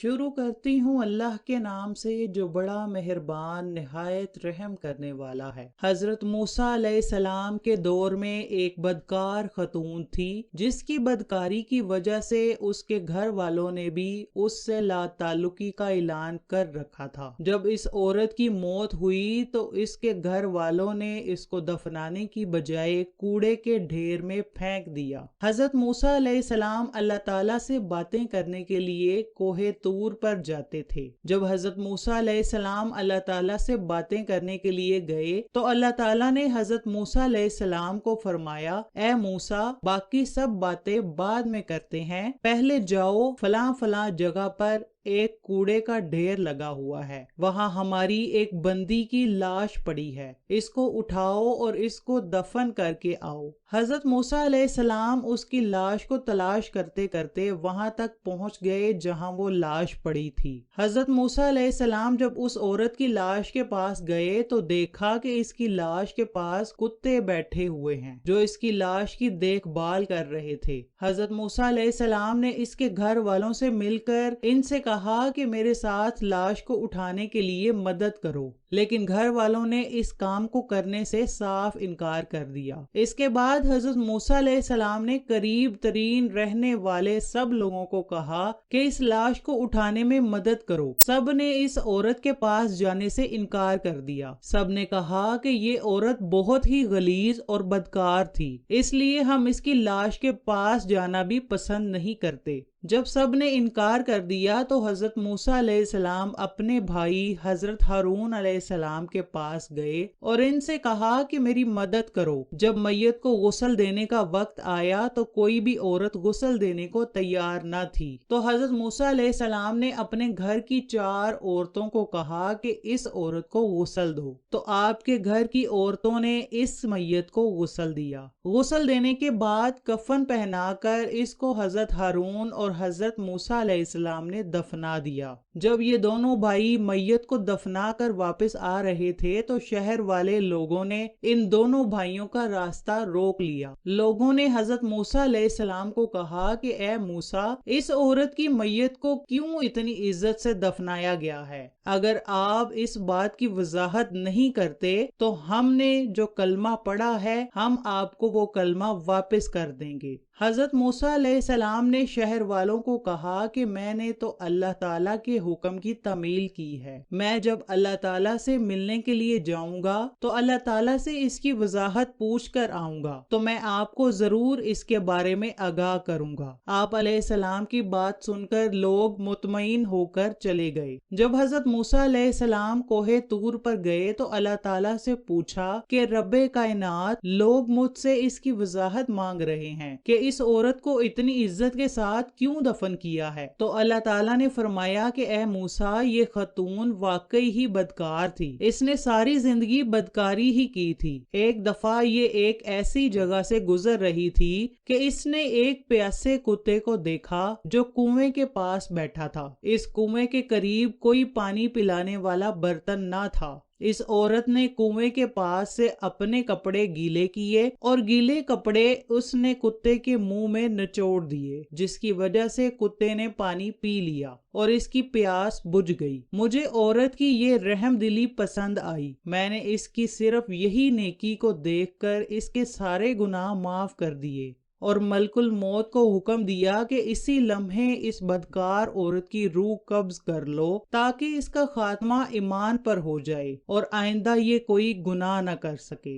शुरू करती हूँ अल्लाह के नाम से जो बड़ा मेहरबान निहायत रहम करने वाला है। हजरत मूसा अलैहिस्सलाम के दौर में एक बदकार खतून थी जिसकी बदकारी की वजह से उसके घर वालों ने भी उससे लाताल्लुकी का ऐलान कर रखा था। जब इस औरत की मौत हुई तो इसके घर वालों ने इसको दफनाने की बजाय कूड़े के ढेर में फेंक दिया। हजरत मूसा अलैहिस्सलाम अल्लाह ताला से बातें करने के लिए कोहे तूर पर जाते थे। जब हजरत मूसा अलैहिस्सलाम अल्लाह ताला से बातें करने के लिए गए तो अल्लाह ताला ने हजरत मूसा अलैहिस्सलाम को फरमाया, ए मूसा, बाकी सब बातें बाद में करते हैं, पहले जाओ फलां फलां जगह पर एक कूड़े का ढेर लगा हुआ है, वहाँ हमारी एक बंदी की लाश पड़ी है, इसको उठाओ और इसको दफन करके आओ। हजरत मूसा अलैहिस्सलाम उसकी लाश को तलाश करते करते वहां तक पहुंच गए जहां वो लाश पड़ी थी। हजरत मूसा अलैहिस्सलाम जब उस औरत की लाश के पास गए तो देखा कि इसकी लाश के पास कुत्ते बैठे हुए हैं जो इसकी लाश की देखभाल कर रहे थे। हजरत मूसा अलैहिस्सलाम ने इसके घर वालों से मिलकर इनसे कहा कि मेरे साथ लाश को उठाने के लिए मदद करो, लेकिन घर वालों ने इस काम को करने से साफ इनकार कर दिया। इसके बाद हजरत मूसा अलैहिस्सलाम ने करीब तरीन रहने वाले सब लोगों को कहा कि इस लाश को उठाने में मदद करो। सब ने इस औरत के पास जाने से इनकार कर दिया। सब ने कहा कि ये औरत बहुत ही गलीज और बदकार थी, इसलिए हम इसकी लाश के पास जाना भी पसंद नहीं करते। जब सब ने इनकार कर दिया तो हजरत मूसा अलैहिस्सलाम अपने भाई हजरत हारून अलैहिस्सलाम के पास गए और इनसे कहा कि मेरी मदद करो। जब मैयत को गुस्ल देने का वक्त आया तो कोई भी औरत गुस्ल देने को तैयार न थी, तो हजरत मूसा अलैहिस्सलाम ने अपने घर की 4 औरतों को कहा कि इस औरत को गुस्ल दो। तो आपके घर की औरतों ने इस मैयत को गुस्ल दिया। गुस्ल देने के बाद कफन पहनाकर इसको हजरत हारून और हजरत मूसा अलैहिस्सलाम ने दफना दिया। जब ये दोनों भाई मैयत को दफना कर वापस आ रहे थे तो शहर वाले लोगों ने इन दोनों भाइयों का रास्ता रोक लिया। लोगों ने हजरत मूसा अलैहिस्सलाम को कहा कि ए मूसा, इस औरत की मैयत को क्यों इतनी इज्जत से दफनाया गया है? अगर आप इस बात की वजाहत नहीं करते तो हमने जो कलमा पढ़ा है हम आपको वो कलमा वापस कर देंगे। हजरत मूसा अलैहिस्सलाम ने शहर वालों को कहा कि मैंने तो अल्लाह ताला के हुक्म की तामील की है। मैं जब अल्लाह ताला से मिलने के लिए जाऊंगा तो अल्लाह ताला से इसकी वजाहत पूछ कर आऊंगा, तो मैं आपको जरूर इसके बारे में आगाह करूंगा। आप अलैहिस्सलाम की बात सुनकर लोग मुतमईन होकर चले गए। जब हजरत मूसा अलैहिस्सलाम कोहे तूर पर गए तो अल्लाह ताला से पूछा कि रब्बे कायनात, लोग मुझसे इसकी वजाहत मांग रहे हैं कि इस औरत को इतनी इज्जत के साथ क्यों दफन किया है। तो अल्लाह ताला ने फरमाया कि ए मूसा, ये खतून वाकई ही बदकार थी, इसने सारी जिंदगी बदकारी ही की थी। एक दफा ये एक ऐसी जगह से गुजर रही थी कि इसने एक प्यासे कुत्ते को देखा जो कुएं के पास बैठा था। इस कुएं के करीब कोई पानी पिलाने वाला बर्तन न था। इस औरत ने कुएं के पास से अपने कपड़े गीले किए और गीले कपड़े उसने कुत्ते के मुंह में निचोड़ दिए, जिसकी वजह से कुत्ते ने पानी पी लिया और इसकी प्यास बुझ गई। मुझे औरत की ये रहम दिली पसंद आई। मैंने इसकी सिर्फ यही नेकी को देखकर इसके सारे गुनाह माफ कर दिए और मलकुल मौत को हुक्म दिया कि इसी लम्हे इस बदकार औरत की रूह कब्ज कर लो ताकि इसका खात्मा ईमान पर हो जाए और आइंदा ये कोई गुनाह न कर सके।